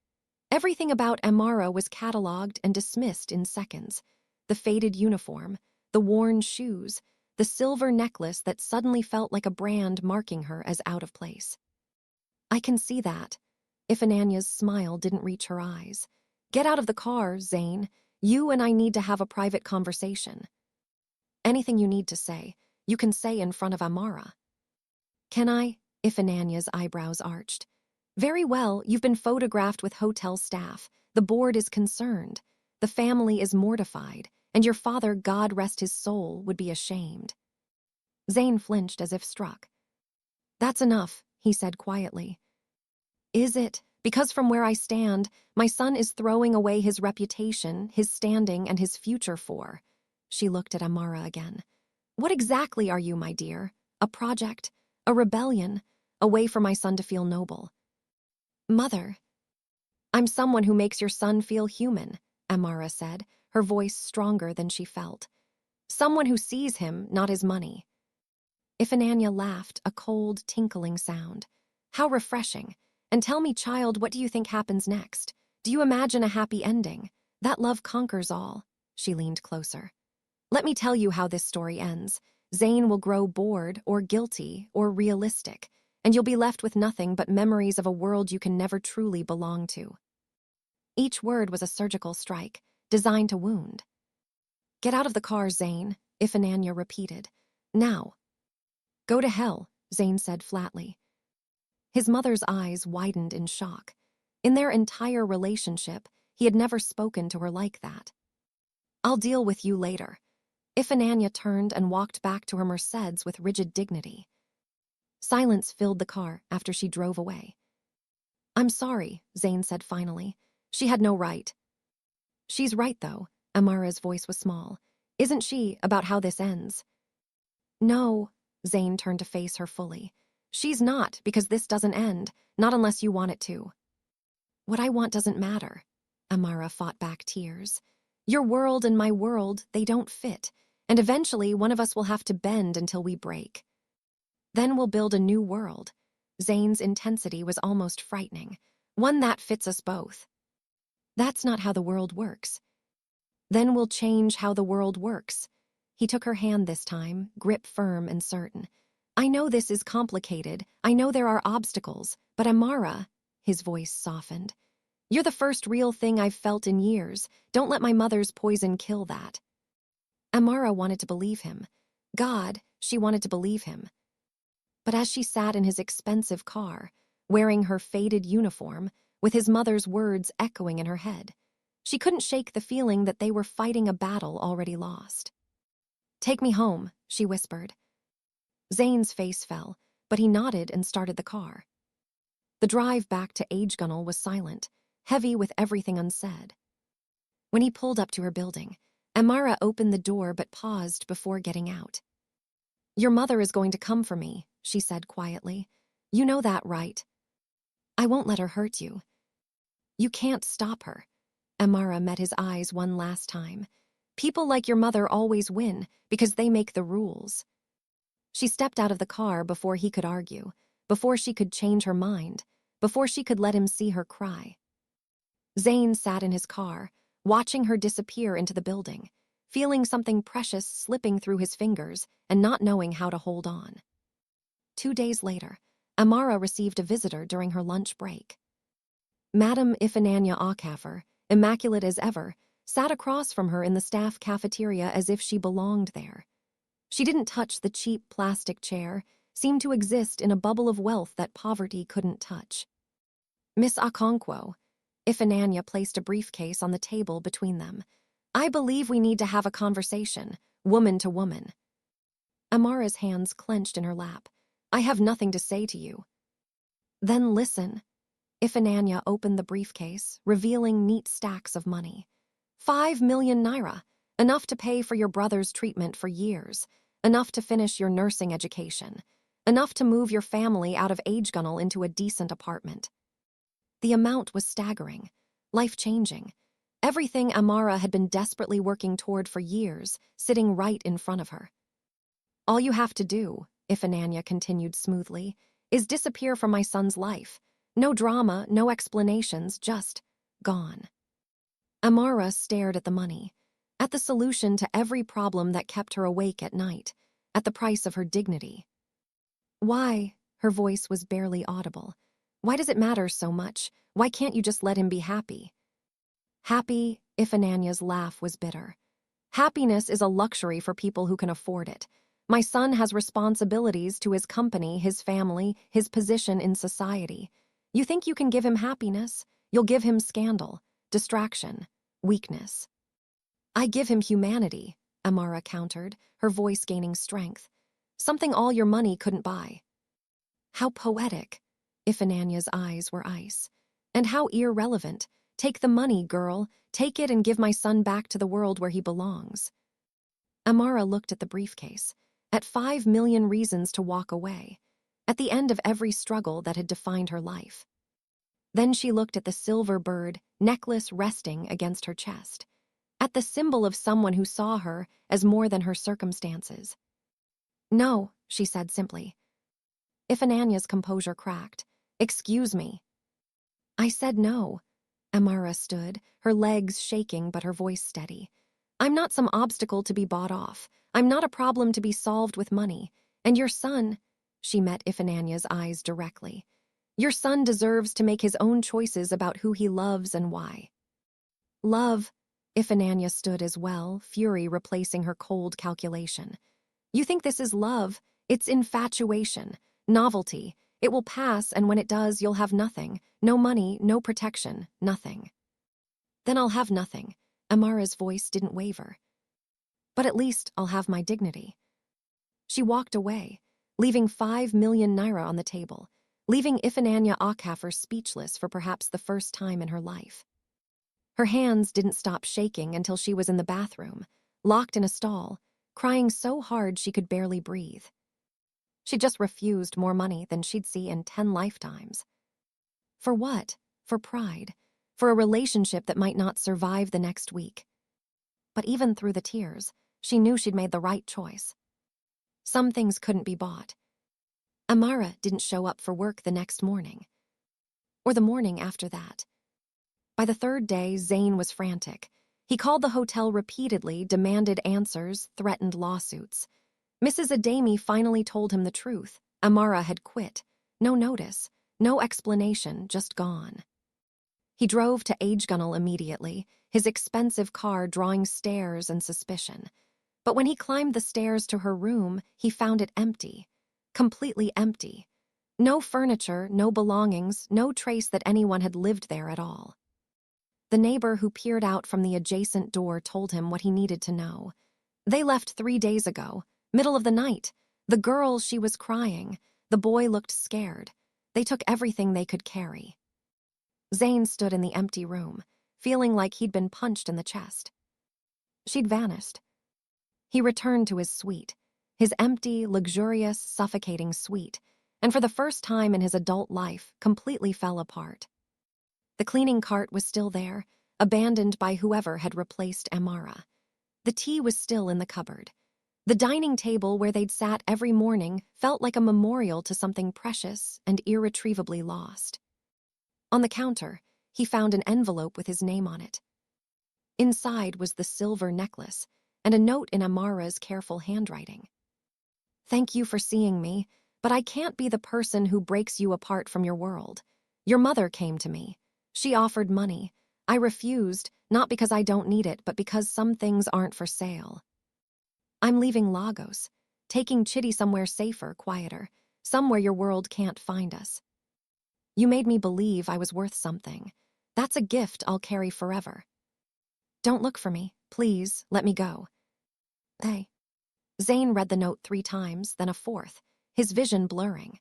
Everything about Amara was catalogued and dismissed in seconds. The faded uniform, the worn shoes, the silver necklace that suddenly felt like a brand marking her as out of place. I can see that. Ifananya's smile didn't reach her eyes. Get out of the car, Zayn. You and I need to have a private conversation. Anything you need to say, you can say in front of Amara. Can I? Ifananya's eyebrows arched. Very well, you've been photographed with hotel staff. The board is concerned. The family is mortified, and your father, God rest his soul, would be ashamed. Zayn flinched as if struck. That's enough, he said quietly. Is it? Because from where I stand, my son is throwing away his reputation, his standing, and his future for. She looked at Amara again. What exactly are you, my dear? A project? A rebellion? A way for my son to feel noble? Mother. I'm someone who makes your son feel human, Amara said, her voice stronger than she felt. Someone who sees him, not his money. Ifananya laughed, a cold, tinkling sound. How refreshing. And tell me, child, what do you think happens next? Do you imagine a happy ending? That love conquers all. She leaned closer. Let me tell you how this story ends. Zayn will grow bored or guilty or realistic, and you'll be left with nothing but memories of a world you can never truly belong to. Each word was a surgical strike, designed to wound. Get out of the car, Zayn, Ifananya repeated. Now. Go to hell, Zayn said flatly. His mother's eyes widened in shock. In their entire relationship, he had never spoken to her like that. I'll deal with you later. Ifananya turned and walked back to her Mercedes with rigid dignity. Silence filled the car after she drove away. I'm sorry, Zayn said finally. She had no right. She's right, though. Amara's voice was small. Isn't she, about how this ends? No, Zayn turned to face her fully. She's not, because this doesn't end, not unless you want it to. What I want doesn't matter. Amara fought back tears. Your world and my world, they don't fit, and eventually one of us will have to bend until we break. Then we'll build a new world. Zayn's intensity was almost frightening, one that fits us both. That's not how the world works. Then we'll change how the world works. He took her hand this time, grip firm and certain. I know this is complicated. I know there are obstacles, but Amara, his voice softened. You're the first real thing I've felt in years. Don't let my mother's poison kill that. Amara wanted to believe him. God, she wanted to believe him. But as she sat in his expensive car, wearing her faded uniform, with his mother's words echoing in her head, She couldn't shake the feeling that they were fighting a battle already lost. "Take me home," she whispered. Zayn's face fell, but he nodded and started the car. The drive back to Agegunnel was silent, heavy with everything unsaid. When he pulled up to her building, Amara opened the door but paused before getting out. "Your mother is going to come for me," she said quietly. "You know that, right? I won't let her hurt you." "You can't stop her." Amara met his eyes one last time. "People like your mother always win because they make the rules." She stepped out of the car before he could argue, before she could change her mind, before she could let him see her cry. Zayn sat in his car, watching her disappear into the building, feeling something precious slipping through his fingers and not knowing how to hold on. 2 days later, Amara received a visitor during her lunch break. Madam Zayn Okafor, immaculate as ever, sat across from her in the staff cafeteria as if she belonged there. She didn't touch the cheap plastic chair, seemed to exist in a bubble of wealth that poverty couldn't touch. "Miss Okonkwo," Ifananya placed a briefcase on the table between them. "I believe we need to have a conversation, woman to woman." Amara's hands clenched in her lap. "I have nothing to say to you." "Then listen." Ifananya opened the briefcase, revealing neat stacks of money. 5 million Naira, enough to pay for your brother's treatment for years, enough to finish your nursing education, enough to move your family out of Agegunnel into a decent apartment. The amount was staggering, life-changing. Everything Amara had been desperately working toward for years, sitting right in front of her. "All you have to do," Ifananya continued smoothly, "is disappear from my son's life. No drama, no explanations, just gone." Amara stared at the money, at the solution to every problem that kept her awake at night, at the price of her dignity. "Why?" Her voice was barely audible. "Why does it matter so much? Why can't you just let him be happy?" "Happy?" Ifananya's laugh was bitter. "Happiness is a luxury for people who can afford it. My son has responsibilities to his company, his family, his position in society. You think you can give him happiness? You'll give him scandal, distraction, weakness." "I give him humanity," Amara countered, her voice gaining strength. "Something all your money couldn't buy." "How poetic." Ifananya's eyes were ice. "And how irrelevant. Take the money, girl. Take it and give my son back to the world where he belongs." Amara looked at the briefcase, at 5 million reasons to walk away, at the end of every struggle that had defined her life. Then she looked at the silver bird necklace resting against her chest, at the symbol of someone who saw her as more than her circumstances. "No," she said simply. Ifananya's composure cracked. "Excuse me." "I said no." Amara stood, her legs shaking but her voice steady. "I'm not some obstacle to be bought off. I'm not a problem to be solved with money. And your son," she met Ifananya's eyes directly, "your son deserves to make his own choices about who he loves and why." "Love," Ifananya stood as well, fury replacing her cold calculation. "You think this is love? It's infatuation, novelty. It will pass, and when it does, you'll have nothing. No money, no protection, nothing." "Then I'll have nothing." Amara's voice didn't waver. "But at least I'll have my dignity." She walked away, leaving 5 million Naira on the table, leaving Ifananya Okafor speechless for perhaps the first time in her life. Her hands didn't stop shaking until she was in the bathroom, locked in a stall, crying so hard she could barely breathe. She just refused more money than she'd see in 10 lifetimes. For what? For pride. For a relationship that might not survive the next week. But even through the tears, she knew she'd made the right choice. Some things couldn't be bought. Amara didn't show up for work the next morning. Or the morning after that. By the third day, Zayn was frantic. He called the hotel repeatedly, demanded answers, threatened lawsuits. Mrs. Ademi finally told him the truth. Amara had quit. No notice, no explanation, just gone. He drove to Agegunnel immediately, his expensive car drawing stares and suspicion. But when he climbed the stairs to her room, he found it empty. Completely empty. No furniture, no belongings, no trace that anyone had lived there at all. The neighbor who peered out from the adjacent door told him what he needed to know. They left 3 days ago, middle of the night. The girl, she was crying. The boy looked scared. They took everything they could carry. Zayn stood in the empty room, feeling like he'd been punched in the chest. She'd vanished. He returned to his suite, his empty, luxurious, suffocating suite, and for the first time in his adult life, completely fell apart. The cleaning cart was still there, abandoned by whoever had replaced Amara. The tea was still in the cupboard. The dining table where they'd sat every morning felt like a memorial to something precious and irretrievably lost. On the counter, he found an envelope with his name on it. Inside was the silver necklace and a note in Amara's careful handwriting. "Thank you for seeing me, but I can't be the person who breaks you apart from your world. Your mother came to me. She offered money. I refused, not because I don't need it, but because some things aren't for sale. I'm leaving Lagos, taking Chitty somewhere safer, quieter, somewhere your world can't find us. You made me believe I was worth something. That's a gift I'll carry forever. Don't look for me. Please, let me go. Hey." Zayn read the note 3 times, then a 4th, his vision blurring.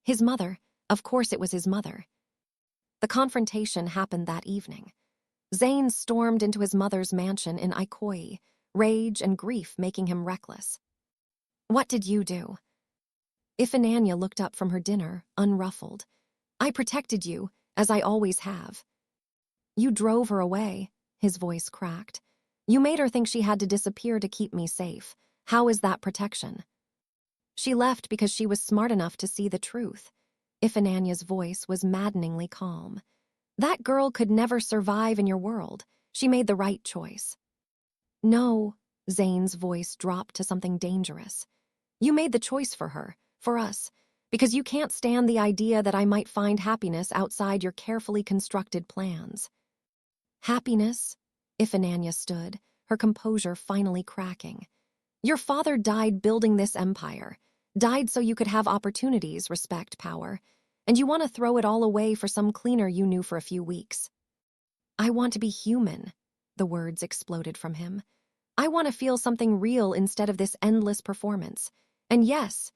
His mother, of course it was his mother. The confrontation happened that evening. Zayn stormed into his mother's mansion in Ikoyi, rage and grief making him reckless. "What did you do?" Ifananya looked up from her dinner, unruffled. "I protected you, as I always have." "You drove her away," his voice cracked. "You made her think she had to disappear to keep me safe. How is that protection?" "She left because she was smart enough to see the truth." Ifananya's voice was maddeningly calm. "That girl could never survive in your world. She made the right choice." "No," Zayn's voice dropped to something dangerous. "You made the choice for her, for us, because you can't stand the idea that I might find happiness outside your carefully constructed plans." "Happiness?" Ifananya stood, her composure finally cracking. "Your father died building this empire, died so you could have opportunities, respect, power, and you want to throw it all away for some cleaner you knew for a few weeks." "I want to be human," the words exploded from him. "I want to feel something real instead of this endless performance. And yes,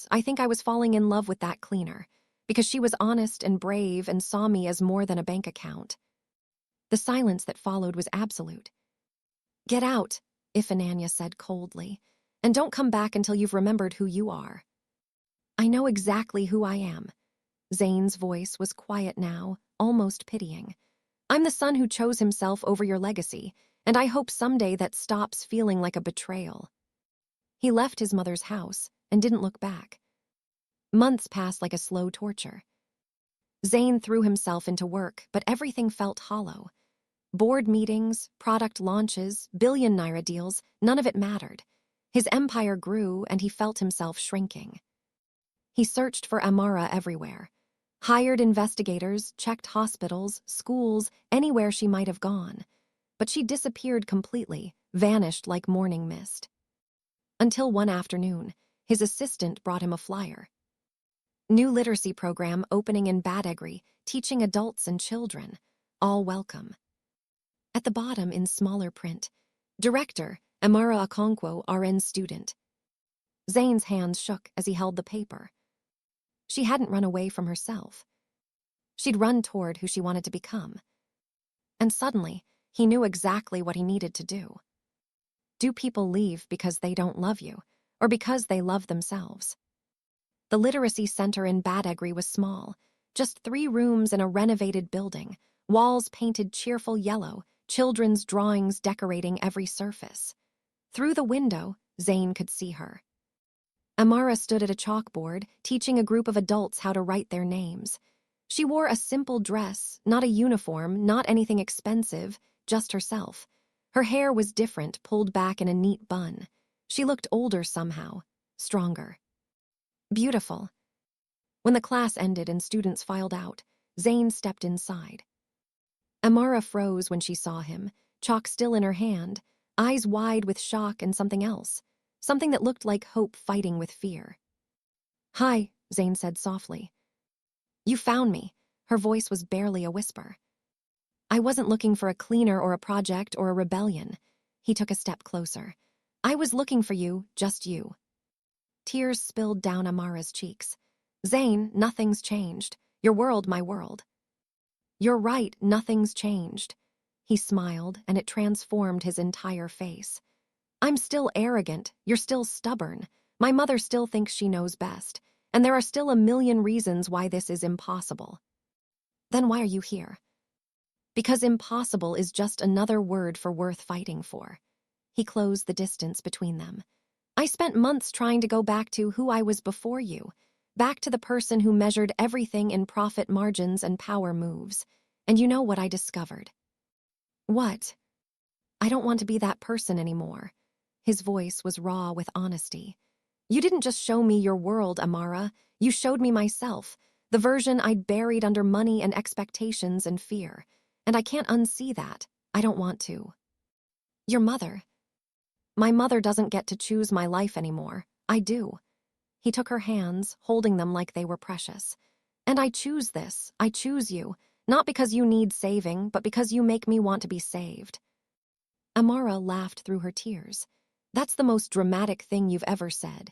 I think I was falling in love with that cleaner, because she was honest and brave and saw me as more than a bank account." The silence that followed was absolute. "Get out," Ifananya said coldly, "and don't come back until you've remembered who you are." "I know exactly who I am." Zayn's voice was quiet now, almost pitying. "I'm the son who chose himself over your legacy, and I hope someday that stops feeling like a betrayal." He left his mother's house and didn't look back. Months passed like a slow torture. Zayn threw himself into work, but everything felt hollow. Board meetings, product launches, Naira deals, none of it mattered. His empire grew and he felt himself shrinking. He searched for Amara everywhere. Hired investigators, checked hospitals, schools, anywhere she might have gone. But she disappeared completely, vanished like morning mist. Until one afternoon, his assistant brought him a flyer. New literacy program opening in Badegry, teaching adults and children. All welcome. At the bottom, in smaller print, Director, Amara Okonkwo, RN student. Zayn's hands shook as he held the paper. She hadn't run away from herself. She'd run toward who she wanted to become. And suddenly, he knew exactly what he needed to do. Do people leave because they don't love you, or because they love themselves? The literacy center in Badegry was small, just 3 rooms in a renovated building, walls painted cheerful yellow, children's drawings decorating every surface. Through the window, Zayn could see her. Amara stood at a chalkboard, teaching a group of adults how to write their names. She wore a simple dress, not a uniform, not anything expensive, just herself. Her hair was different, pulled back in a neat bun. She looked older somehow, stronger. Beautiful. When the class ended and students filed out, Zayn stepped inside. Amara froze when she saw him, chalk still in her hand, eyes wide with shock and something else, something that looked like hope fighting with fear. "Hi," Zayn said softly. "You found me." Her voice was barely a whisper. I wasn't looking for a cleaner or a project or a rebellion. He took a step closer. I was looking for you, just you. Tears spilled down Amara's cheeks. Zayn, nothing's changed. Your world, my world. You're right, nothing's changed. He smiled, and it transformed his entire face. I'm still arrogant, you're still stubborn. My mother still thinks she knows best, and there are still a million reasons why this is impossible. Then why are you here? Because impossible is just another word for worth fighting for. He closed the distance between them. I spent months trying to go back to who I was before you, back to the person who measured everything in profit margins and power moves. And you know what I discovered? What? I don't want to be that person anymore. His voice was raw with honesty. You didn't just show me your world, Amara. You showed me myself, the version I'd buried under money and expectations and fear. And I can't unsee that. I don't want to. Your mother. My mother doesn't get to choose my life anymore. I do. He took her hands, holding them like they were precious. And I choose this. I choose you. Not because you need saving, but because you make me want to be saved. Amara laughed through her tears. That's the most dramatic thing you've ever said.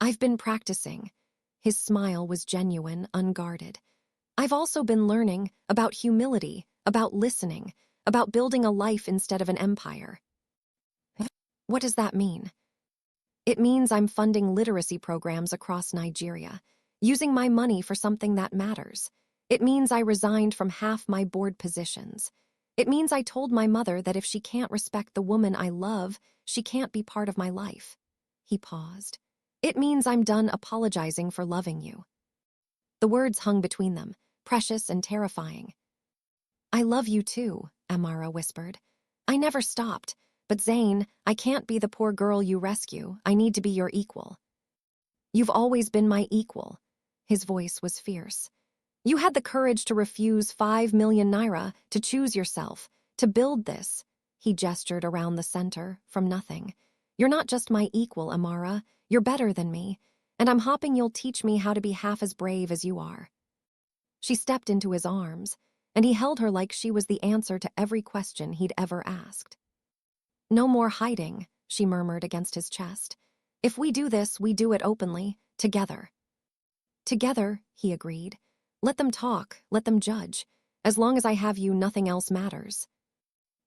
I've been practicing. His smile was genuine, unguarded. I've also been learning about humility, about listening, about building a life instead of an empire. What does that mean? It means I'm funding literacy programs across Nigeria, using my money for something that matters. It means I resigned from half my board positions. It means I told my mother that if she can't respect the woman I love, she can't be part of my life. He paused. It means I'm done apologizing for loving you. The words hung between them, precious and terrifying. I love you too, Amara whispered. I never stopped, but Zayn, I can't be the poor girl you rescue. I need to be your equal. You've always been my equal. His voice was fierce. You had the courage to refuse 5 million Naira, to choose yourself, to build this. He gestured around the center, from nothing. You're not just my equal, Amara. You're better than me, and I'm hoping you'll teach me how to be half as brave as you are. She stepped into his arms, and he held her like she was the answer to every question he'd ever asked. No more hiding, she murmured against his chest. If we do this, we do it openly, together. Together, he agreed. Let them talk, let them judge. As long as I have you, nothing else matters.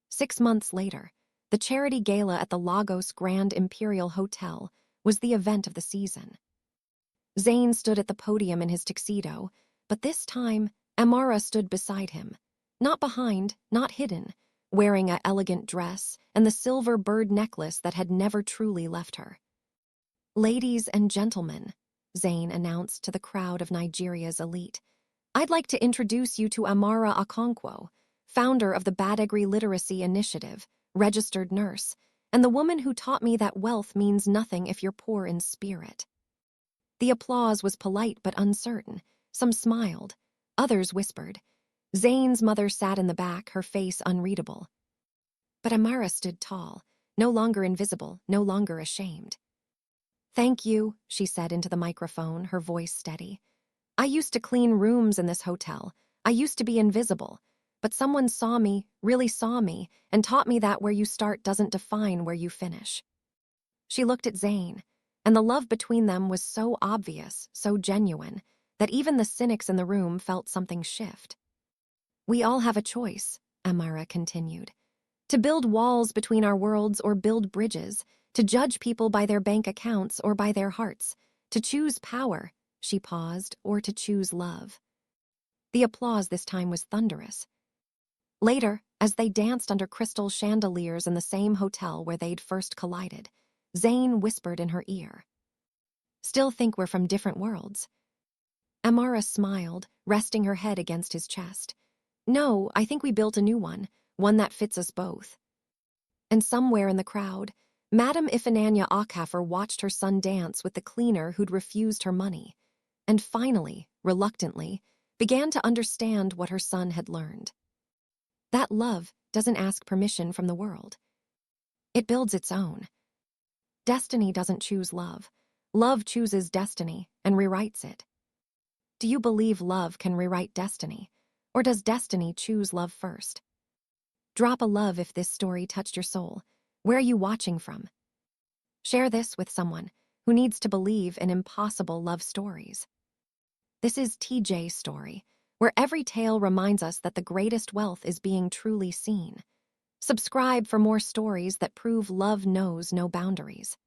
6 months later, the charity gala at the Lagos Grand Imperial Hotel was the event of the season. Zayn stood at the podium in his tuxedo, but this time, Amara stood beside him. Not behind, not hidden, wearing an elegant dress and the silver bird necklace that had never truly left her. Ladies and gentlemen, Zayn announced to the crowd of Nigeria's elite, I'd like to introduce you to Amara Okonkwo, founder of the Badegry Literacy Initiative, registered nurse, and the woman who taught me that wealth means nothing if you're poor in spirit. The applause was polite but uncertain. Some smiled. Others whispered. Zayn's mother sat in the back, her face unreadable. But Amara stood tall, no longer invisible, no longer ashamed. Thank you, she said into the microphone, her voice steady. I used to clean rooms in this hotel. I used to be invisible. But someone saw me, really saw me, and taught me that where you start doesn't define where you finish. She looked at Zayn, and the love between them was so obvious, so genuine, that even the cynics in the room felt something shift. We all have a choice, Amara continued. To build walls between our worlds or build bridges, to judge people by their bank accounts or by their hearts, to choose power, she paused, or to choose love. The applause this time was thunderous. Later, as they danced under crystal chandeliers in the same hotel where they'd first collided, Zayn whispered in her ear. Still think we're from different worlds? Amara smiled, resting her head against his chest. No, I think we built a new one that fits us both. And somewhere in the crowd, Madame Zayn Okafor watched her son dance with the cleaner who'd refused her money, and finally, reluctantly, began to understand what her son had learned. That love doesn't ask permission from the world. It builds its own. Destiny doesn't choose love. Love chooses destiny and rewrites it. Do you believe love can rewrite destiny? Or does destiny choose love first? Drop a love if this story touched your soul. Where are you watching from? Share this with someone who needs to believe in impossible love stories. This is TJ's story, where every tale reminds us that the greatest wealth is being truly seen. Subscribe for more stories that prove love knows no boundaries.